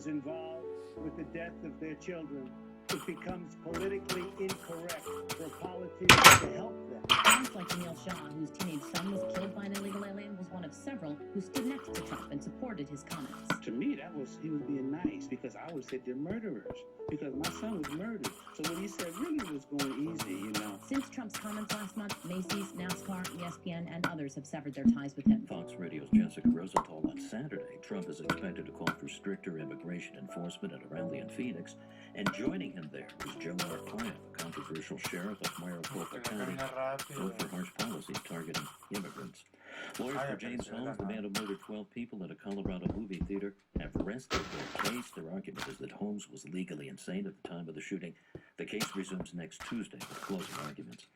involved with the death of their children, it becomes politically incorrect for politicians to help them. Sounds like Neil Shaw, whose teenage son was killed by an illegal alien, was one of several who stood next to Trump and supported his comments. To me, he was being nice, because I would say they're murderers, because my son was murdered. So what he said really was going easy, you know. Since Trump's comments last month, Macy's, NASCAR, ESPN, and others have severed their ties with him. Fox Radio's Jessica Rosenthal on Saturday. Trump is expected to call for stricter immigration enforcement at a rally in Phoenix, and joining him there is Joe Marquand, a controversial sheriff of Maricopa County, known for harsh policies targeting immigrants. Lawyers for James Holmes, the man who murdered 12 people at a Colorado movie theater, have rested their case. Their argument is that Holmes was legally insane at the time of the shooting. The case resumes next Tuesday with closing arguments.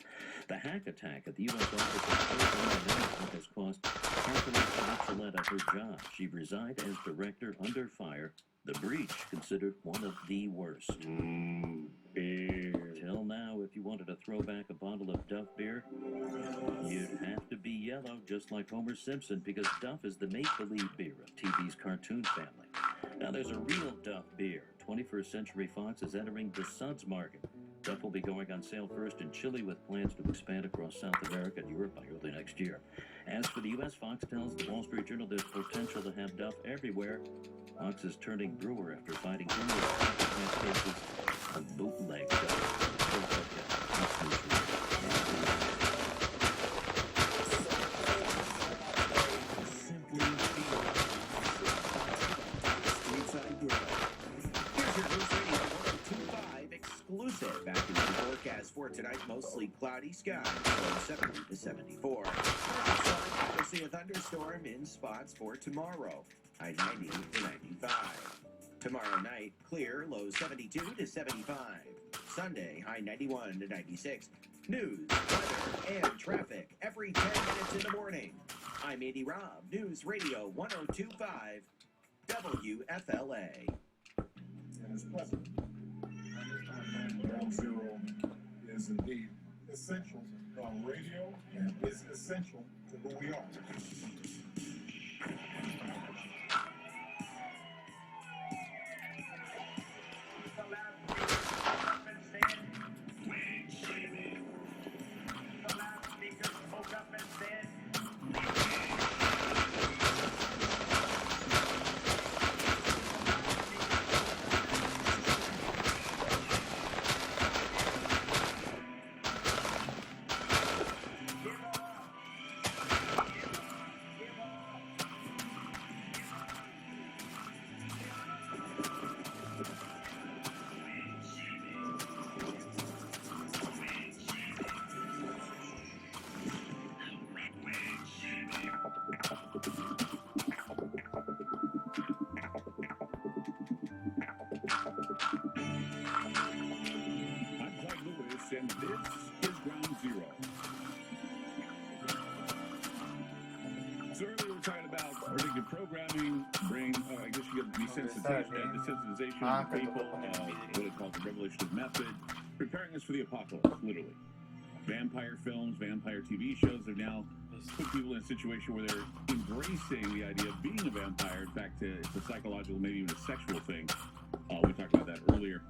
The hack attack at the U.S. Office of Management has cost Catherine Coletta her job. She resigned as director under fire. The breach considered one of the worst. Till now, if you wanted to throw back a bottle of Duff beer, you'd have to be yellow, just like Homer Simpson, because Duff is the make-believe beer of TV's cartoon family. Now, there's a real Duff beer. 21st Century Fox is entering the Suds market. Duff will be going on sale first in Chile, with plans to expand across South America and Europe by early next year. As for the U.S., Fox tells the Wall Street Journal there's potential to have Duff everywhere. Fox is turning brewer after fighting cases of bootleg Duff. Back into the forecast for tonight, mostly cloudy skies, low 70 to 74. We'll see a thunderstorm in spots for tomorrow, high 90 to 95. Tomorrow night, clear, low 72 to 75. Sunday, high 91 to 96. News, weather, and traffic every 10 minutes in the morning. I'm Andy Robb, News Radio 102.5 WFLA. And as president, Ground Zero is indeed essential on radio, and is essential to who we are. And this is Ground Zero. So earlier we were talking about predictive programming, brain, I guess you get desensitization of people, what it calls the revolutionary method, preparing us for the apocalypse, literally. Vampire films, vampire TV shows have now put people in a situation where they're embracing the idea of being a vampire. In fact, it's a psychological, maybe even a sexual thing. We talked about that earlier.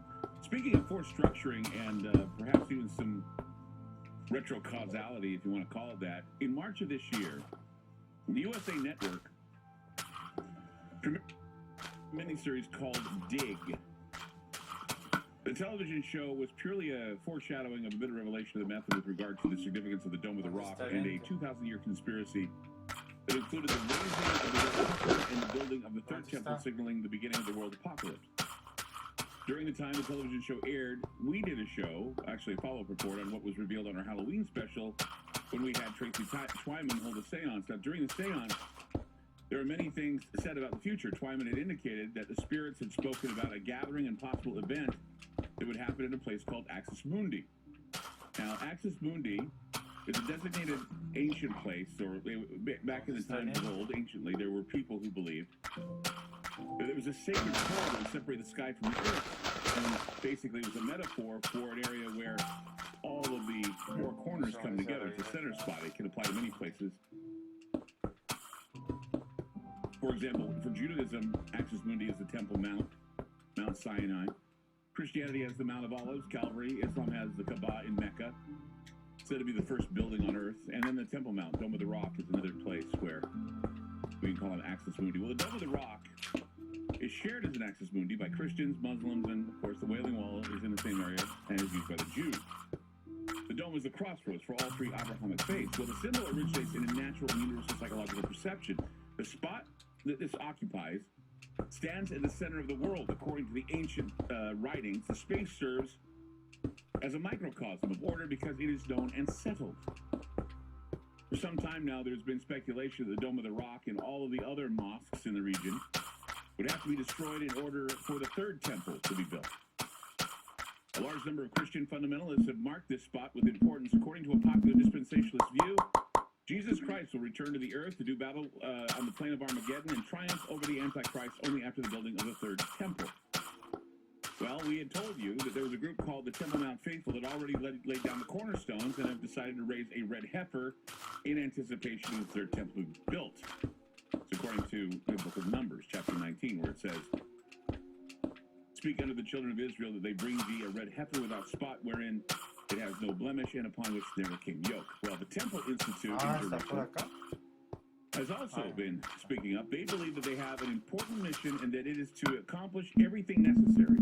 Speaking of force structuring and perhaps even some retrocausality, if you want to call it that, in March of this year, the USA Network premiered a miniseries called Dig. The television show was purely a foreshadowing of a bit of revelation of the method with regard to the significance of the Dome of the Rock and a 2,000-year conspiracy that included the raising of the Red and the building of the Third Temple, signaling the beginning of the world apocalypse. During the time the television show aired, we did a show, actually a follow-up report on what was revealed on our Halloween special when we had Tracy Twyman hold a seance. Now, during the seance, there were many things said about the future. Twyman had indicated that the spirits had spoken about a gathering and possible event that would happen in a place called Axis Mundi. Now, Axis Mundi is a designated ancient place, or back in the times of old, anciently, there were people who believed that it was a sacred core that separated the sky from the earth. And basically, it was a metaphor for an area where all of the four corners come together. It's a center spot. It can apply to many places. For example, for Judaism, Axis Mundi is the Temple Mount. Mount Sinai. Christianity has the Mount of Olives, Calvary. Islam has the Kaaba in Mecca, said to be the first building on earth. And then the Temple Mount, Dome of the Rock, is another place where we can call it Axis Mundi. Well, the Dome of the Rock is shared as an Axis Mundi by Christians, Muslims, and of course the Wailing Wall is in the same area and is used by the Jews. The dome is the crossroads for all three Abrahamic faiths. Well, the symbol originates in a natural and universal psychological perception. The spot that this occupies stands in the center of the world. According to the ancient writings, the space serves as a microcosm of order because it is known and settled. For some time now, there's been speculation that the Dome of the Rock and all of the other mosques in the region would have to be destroyed in order for the third temple to be built. A large number of Christian fundamentalists have marked this spot with importance. According to a popular dispensationalist view, Jesus Christ will return to the earth to do battle on the plain of Armageddon and triumph over the Antichrist only after the building of the third temple. Well, we had told you that there was a group called the Temple Mount Faithful that already laid down the cornerstones and have decided to raise a red heifer in anticipation of the third temple being built. It's according to the book of Numbers, chapter 19, where it says, "Speak unto the children of Israel that they bring thee a red heifer without spot, wherein it has no blemish, and upon which never came yoke." Well, the Temple Institute in Jerusalem has also been speaking up. They believe that they have an important mission and that it is to accomplish everything necessary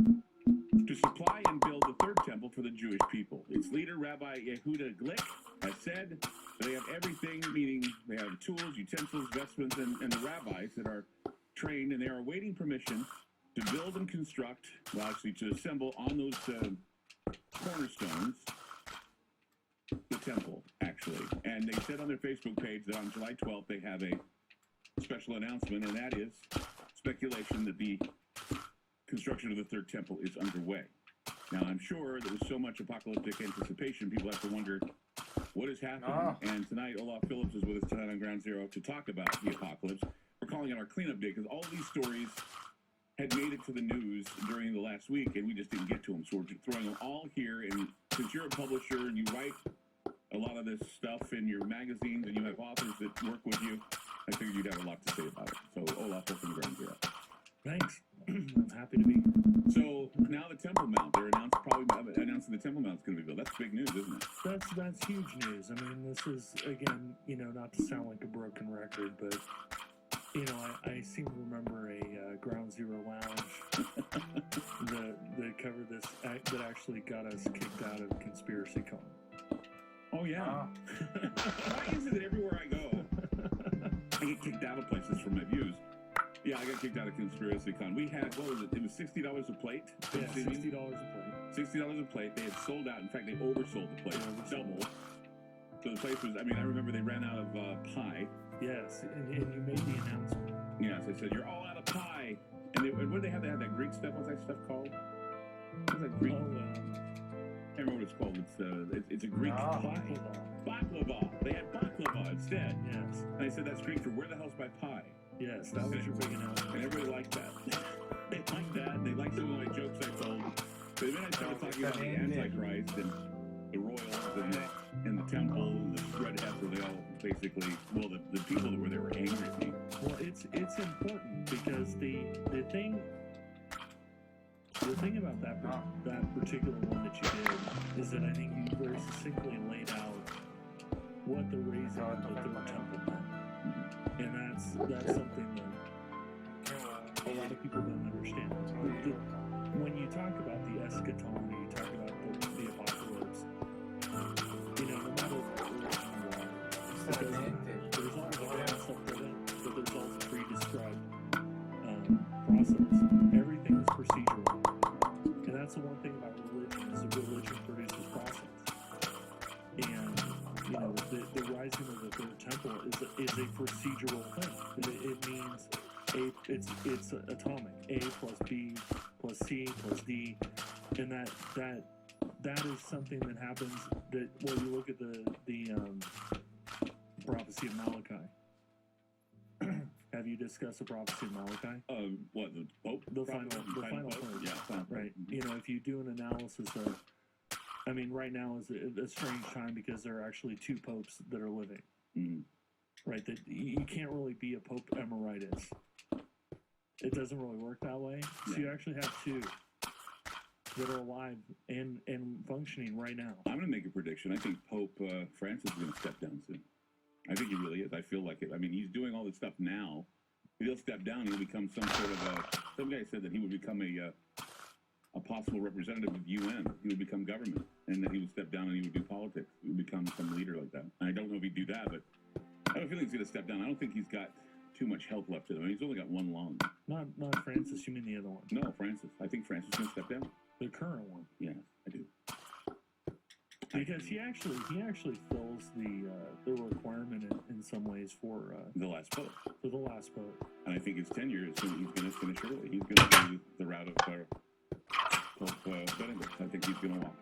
to supply and build the third temple for the Jewish people. Its leader, Rabbi Yehuda Glick, has said that they have everything, meaning they have tools, utensils, vestments, and the rabbis that are trained, and they are awaiting permission to build and construct, well, actually to assemble on those cornerstones, the temple, actually. And they said on their Facebook page that on July 12th they have a special announcement, and that is speculation that the construction of the third temple is underway. Now, I'm sure that with so much apocalyptic anticipation, people have to wonder what is happening. And tonight, Olaf Phillips is with us tonight on Ground Zero to talk about the apocalypse. We're calling it our cleanup day because all these stories had made it to the news during the last week, and we just didn't get to them. So we're throwing them all here. And since you're a publisher and you write a lot of this stuff in your magazines and you have authors that work with you, I figured you'd have a lot to say about it. So, Olaf, welcome to Ground Zero. Thanks. I'm happy to be here. So now the Temple Mount, they're announcing the Temple Mount's going to be built. That's big news, isn't it? That's huge news. I mean, this is, again, not to sound like a broken record, but I seem to remember a Ground Zero lounge that covered this, that actually got us kicked out of Conspiracy Con. Oh, yeah. Why is it that everywhere I go, I get kicked out of places for my views? Yeah, I got kicked out of Conspiracy Con. We had, what was it? It was $60 a plate. Yeah, $60 a plate. $60 a plate. They had sold out. In fact, they oversold the place. Double. So the place was, I remember they ran out of pie. Yes, and you made the announcement. Yes, they said, you're all out of pie. And what did they have? They had that Greek stuff. What's that stuff called? What's that Greek? I can't remember what it's called. It's a Greek pie. Baklava. They had baklava instead. Yes. And I said, that's Greek for where the hell's my pie? Yes, that was your big announcement. And everybody liked that. They liked that. They liked some of my jokes I told. But then I started talking about the Antichrist and the royals and the temple and the red heifer. They all basically, well, the people that were there were angry at me. Well, it's important because the thing about that particular one that you did is that I think you very succinctly laid out what the raising of the third temple meant. And that's something that a lot of people don't understand. When you talk about the eschaton, you talk about the apocalypse, no matter what religion you are, there's all the bad stuff with it, but there's also pre-described process. Everything is procedural. And that's the one thing about religion, is that religion produces process. And the rising of the third temple is a procedural thing. It means it's atomic. A plus B plus C plus D, and that is something that happens. That when you look at the prophecy of Malachi. Have you discussed the prophecy of Malachi? What, the Pope? The final Pope. Yeah, right. If you do an analysis of, right now is a strange time because there are actually two popes that are living. Mm-hmm. Right, that you can't really be a Pope Emeritus it doesn't really work that way. So you actually have two that are alive and functioning right now. I'm going to make a prediction. I think Pope Francis is going to step down soon. I think he really is. I feel like it. I mean, he's doing all this stuff now. If he'll step down, he'll become some sort of some guy said that he would become a possible representative of the UN. He would become government, and that he would step down and he would do politics. He would become some leader like that. And I don't know if he'd do that, but I have a feeling he's going to step down. I don't think he's got too much health left in him. He's only got one lung. Not Francis. You mean the other one? No, Francis. I think Francis is going to step down. The current one. Yes, I do. Because he actually fills the requirement in some ways for The last pope. for the last pope. And I think his tenure is he's going to finish early. He's going to do the route of Pope Benedict. I think he's going to walk.